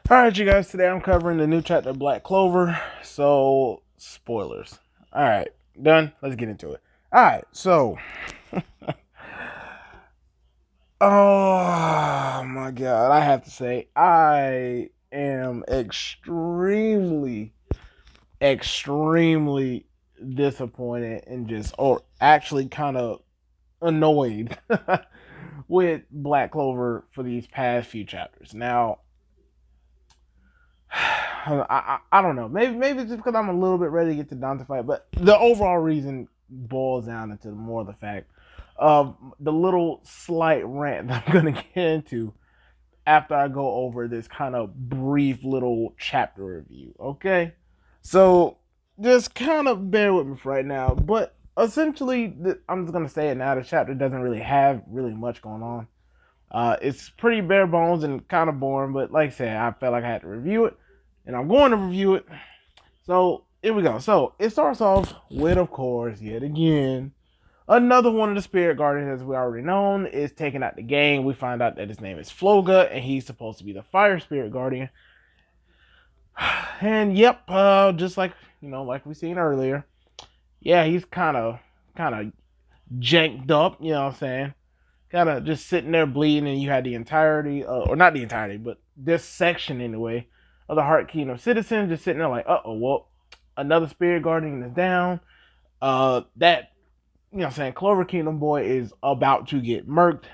Alright, you guys, today I'm covering the new chapter of Black Clover. So, spoilers. Alright, done. Let's get into it. Alright, so. Oh my god, I have to say, I am extremely disappointed and just, or actually kind of annoyed with Black Clover for these past few chapters. Now, I don't know. Maybe it's just because I'm a little bit ready to get to Dante fight, but the overall reason boils down into more of the fact of the little slight rant that I'm gonna get into after I go over this kind of brief little chapter review. Okay, so just kind of bear with me for right now. But essentially, I'm just gonna say it now. The chapter doesn't really have really much going on. It's pretty bare bones and kind of boring, but like I said, I felt like I had to review it, and I'm going to review it. So here we go. So it starts off with, of course, yet again, another one of the spirit guardians, as we already known, is taken out the game. We find out that his name is Floga, and he's supposed to be the fire spirit guardian. And yep, just like like we seen earlier, yeah, he's kind of janked up. You know what I'm saying? Kind of just sitting there bleeding, and you had the entirety, or not the entirety, but this section anyway, of the Heart Kingdom citizens just sitting there like, well, another spirit guardian is down. That, what I'm saying, Clover Kingdom boy is about to get murked.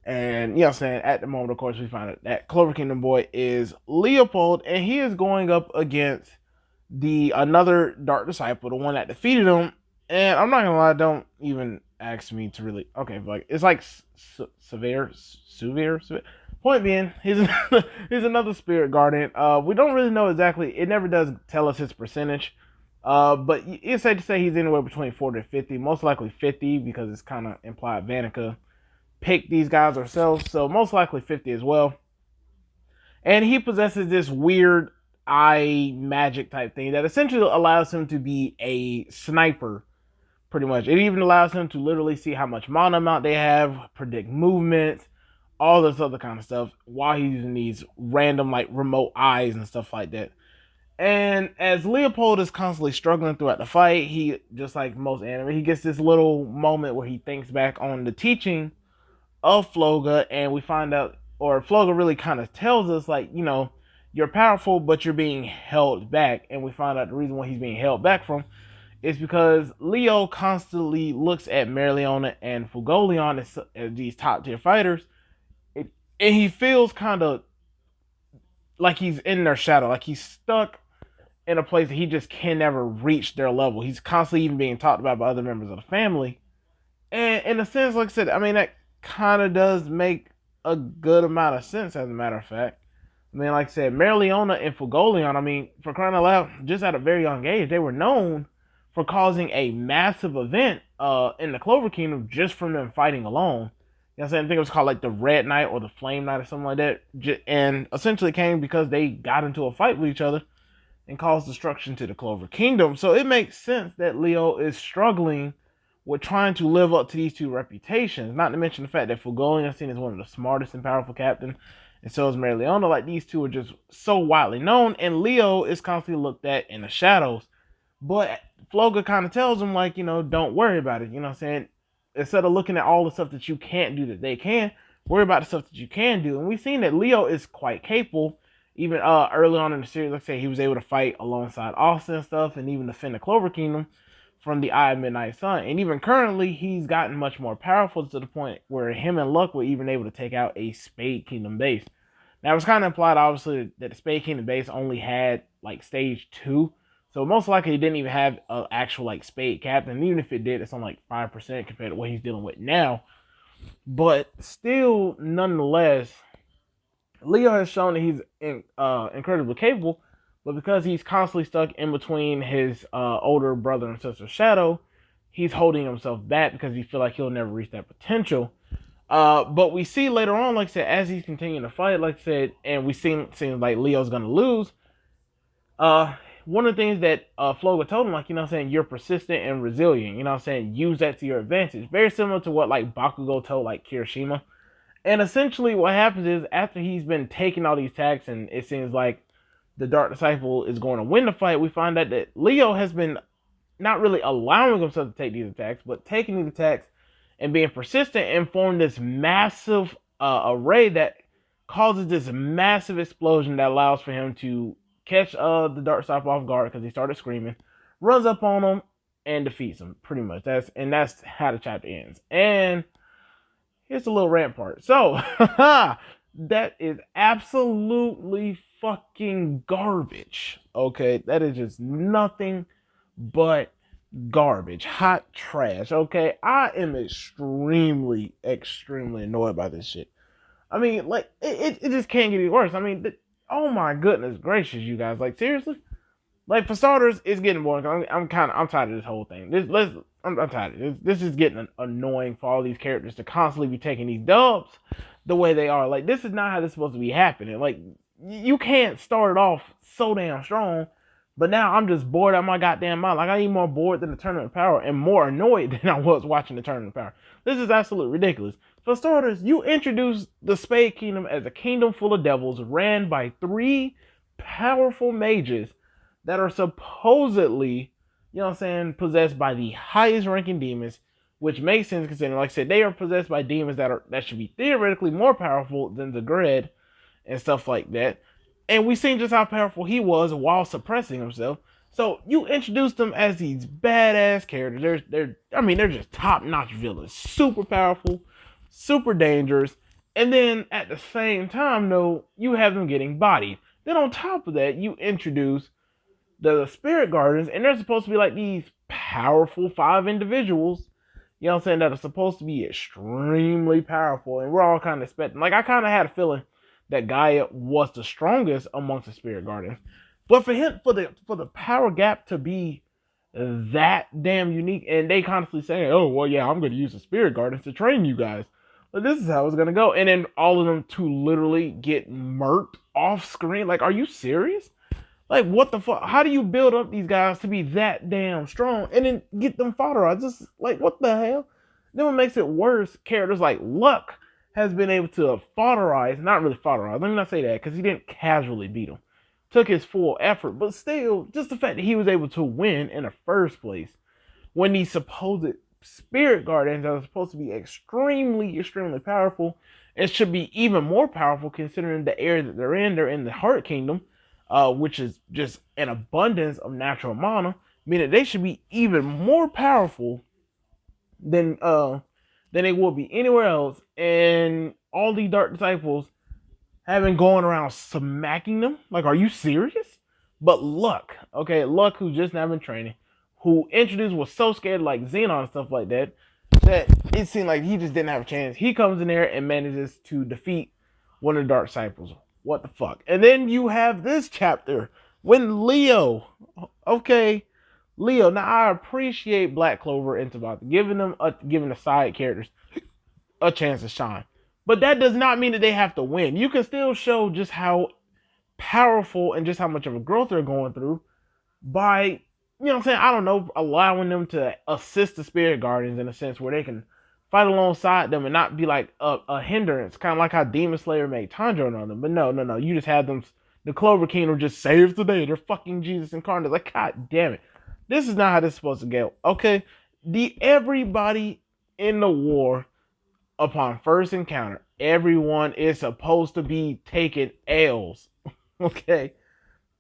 And, what I'm saying, at the moment, of course, we find out that Clover Kingdom boy is Leopold, and he is going up against the another Dark Disciple, the one that defeated him. And I'm not gonna lie, don't even ask me to really. Okay, like it's like severe. Point being, he's he's another spirit guardian. We don't really know exactly. It never does tell us his percentage. But it's safe to say he's anywhere between 40 to 50. Most likely 50 because it's kind of implied Vanica picked these guys herself, so most likely 50 as well. And he possesses this weird eye magic type thing that essentially allows him to be a sniper. Pretty much. It even allows him to literally see how much mana amount they have, predict movements, all this other kind of stuff while he's using these random like remote eyes and stuff like that. And as Leopold is constantly struggling throughout the fight, he, just like most anime, he gets this little moment where he thinks back on the teaching of Floga, and we find out, or Floga really kind of tells us, like, you're powerful, but you're being held back. And we find out the reason why he's being held back from is because Leo constantly looks at Merleona and Fugoleon as these top tier fighters, and he feels kind of like he's in their shadow, like he's stuck in a place that he just can never reach their level. He's constantly even being talked about by other members of the family. And in a sense, like I said, I mean, that kind of does make a good amount of sense, as a matter of fact. I mean, like I said, Merleona and Fugoleon, I mean, for crying out loud, just at a very young age, they were known for causing a massive event in the Clover Kingdom just from them fighting alone. You know what I'm saying? I think it was called like the Red Knight or the Flame Knight or something like that. And essentially came because they got into a fight with each other and caused destruction to the Clover Kingdom. So it makes sense that Leo is struggling with trying to live up to these two reputations. Not to mention the fact that Fugoleon is seen as one of the smartest and powerful captains, and so is Merleona. Like, these two are just so widely known, and Leo is constantly looked at in the shadows. But Floga kind of tells him, like, don't worry about it. You know what I'm saying? Instead of looking at all the stuff that you can't do that they can, worry about the stuff that you can do. And we've seen that Leo is quite capable. Even early on in the series, let's say he was able to fight alongside Austin and stuff, and even defend the Clover Kingdom from the Eye of Midnight Sun. And even currently, he's gotten much more powerful to the point where him and Luck were even able to take out a Spade Kingdom base. Now, it's kind of implied, obviously, that the Spade Kingdom base only had, like, stage 2. So most likely, he didn't even have an actual, like, Spade captain. And even if it did, it's on, like, 5% compared to what he's dealing with now. But still, nonetheless, Leo has shown that he's incredibly capable. But because he's constantly stuck in between his older brother and sister Shadow, he's holding himself back because he feels like he'll never reach that potential. But we see later on, like I said, as he's continuing to fight, like I said, and we seems like Leo's going to lose. One of the things that Floga told him, like, you're persistent and resilient. Use that to your advantage. Very similar to what, like, Bakugo told, like, Kirishima. And essentially, what happens is after he's been taking all these attacks, and it seems like the Dark Disciple is going to win the fight, we find out that Leo has been not really allowing himself to take these attacks, but taking these attacks and being persistent and forming this massive array that causes this massive explosion that allows for him to catch the Dark Disciple off guard because he started screaming, runs up on him, and defeats him. Pretty much. That's how the chapter ends. And here's the little rant part. So, that is absolutely fucking garbage. Okay, that is just nothing but garbage, hot trash. Okay, I am extremely annoyed by this shit. I mean, like, it just can't get any worse. I mean, oh my goodness gracious, you guys, like, seriously, like, for starters, it's getting boring. I'm tired of this whole thing. I'm tired of this. This is getting annoying for all these characters to constantly be taking these dubs the way they are. Like, this is not how this is supposed to be happening. Like, you can't start it off so damn strong, but now I'm just bored out of my goddamn mind. Like, I'm even more bored than the Tournament of Power and more annoyed than I was watching the Tournament of Power. This is absolutely ridiculous. For starters, you introduced the Spade Kingdom as a kingdom full of devils ran by 3 powerful mages that are supposedly, you know what I'm saying, possessed by the highest ranking demons, which makes sense considering, like I said, they are possessed by demons that should be theoretically more powerful than the Dread and stuff like that. And we've seen just how powerful he was while suppressing himself. So you introduced them as these badass characters. They're just top-notch villains, super powerful, super dangerous, and then at the same time, though, you have them getting bodied. Then on top of that, you introduce the Spirit Guardians, and they're supposed to be like these powerful 5 individuals, you know what I'm saying, that are supposed to be extremely powerful, and we're all kind of expecting, like, I kind of had a feeling that Gaia was the strongest amongst the Spirit Guardians, but for him, for the power gap to be that damn unique, and they constantly saying, oh, well, yeah, I'm going to use the Spirit Guardians to train you guys, but this is how it's going to go, and then all of them to literally get murked off screen. Like, are you serious? Like, what the fuck? How do you build up these guys to be that damn strong and then get them fodderized? Just like, what the hell? Then what makes it worse, characters like Luck has been able to fodderize, not really fodderize, let me not say that, because he didn't casually beat him. Took his full effort, but still, just the fact that he was able to win in the first place when these supposed Spirit Guardians that are supposed to be extremely powerful and should be even more powerful considering the area that they're in the Heart Kingdom, which is just an abundance of natural mana, meaning they should be even more powerful than they would be anywhere else. And all these Dark Disciples have been going around smacking them. Like, are you serious? But Luck, who's just now been training, who introduced was so scared like Xenon and stuff like that, that it seemed like he just didn't have a chance. He comes in there and manages to defeat one of the Dark Disciples. What the fuck? And then you have this chapter when Leo, Leo. Now I appreciate Black Clover and Tabata giving the side characters a chance to shine, but that does not mean that they have to win. You can still show just how powerful and just how much of a growth they're going through by, you know what I'm saying, I don't know, allowing them to assist the Spirit Guardians in a sense where they can fight alongside them and not be like a hindrance, kind of like how Demon Slayer made Tanjiro on them. But no, you just have them, the Clover Kingdom just saves the day. They're fucking Jesus incarnate. Like, god damn it. This is not how this is supposed to go. Okay? Everybody in the war, upon first encounter, everyone is supposed to be taking L's. Okay?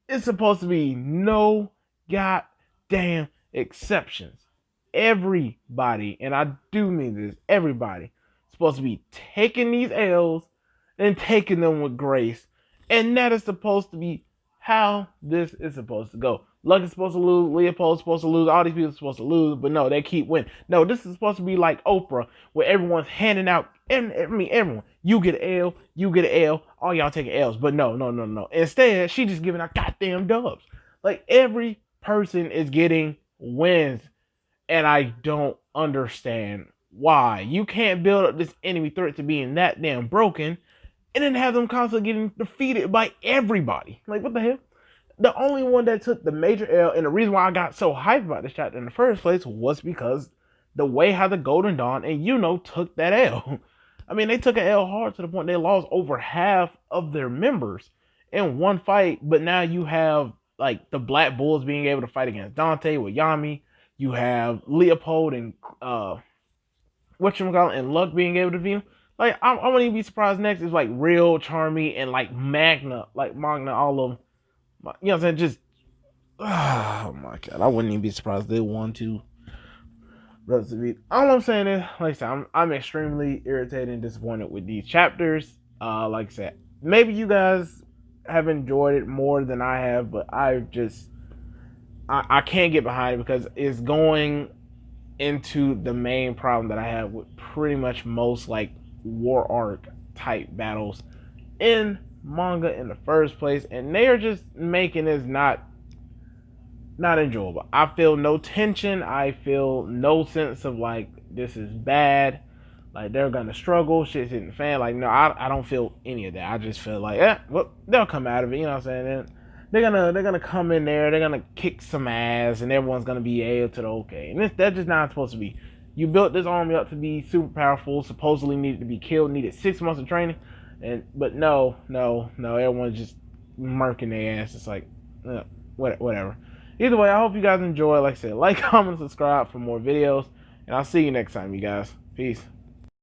It's supposed to be no goddamn exceptions. Everybody, and I do mean this, everybody, supposed to be taking these L's and taking them with grace. And that is supposed to be how this is supposed to go. Luck is supposed to lose, Leopold's supposed to lose, all these people are supposed to lose, but no, they keep winning. No, this is supposed to be like Oprah, where everyone's handing out, everyone, you get an L, you get an L, all y'all taking L's. But no. Instead, she just giving out goddamn dubs. Like, every person is getting wins. And I don't understand why. You can't build up this enemy threat to being that damn broken and then have them constantly getting defeated by everybody. Like, what the hell? The only one that took the major L, and the reason why I got so hyped about this chapter in the first place was because the way how the Golden Dawn and took that L. I mean, they took an L hard to the point they lost over half of their members in one fight. But now you have like the Black Bulls being able to fight against Dante with Yami. You have Leopold and whatchamacallit and Luck being able to beat him. Like I wouldn't even be surprised next is like Real, Charmy, and like Magna, all of them. You know what I'm saying? Just oh my god, I wouldn't even be surprised if they won two. All I'm saying is, like I said, I'm extremely irritated and disappointed with these chapters. Like I said, maybe you guys have enjoyed it more than I have, but I can't get behind it because it's going into the main problem that I have with pretty much most like war arc type battles in manga in the first place, and they are just making this not enjoyable. I feel no tension. I feel no sense of like this is bad. Like they're gonna struggle. Shit's hitting the fan. Like no, I don't feel any of that. I just feel like well they'll come out of it. You know what I'm saying? They're gonna come in there. They're gonna kick some ass, and everyone's gonna be able to the okay. And that's just not supposed to be. You built this army up to be super powerful. Supposedly needed to be killed. Needed 6 months of training, but no. Everyone's just murking their ass. It's like whatever. Either way, I hope you guys enjoy. Like I said, like, comment, subscribe for more videos. And I'll see you next time, you guys. Peace.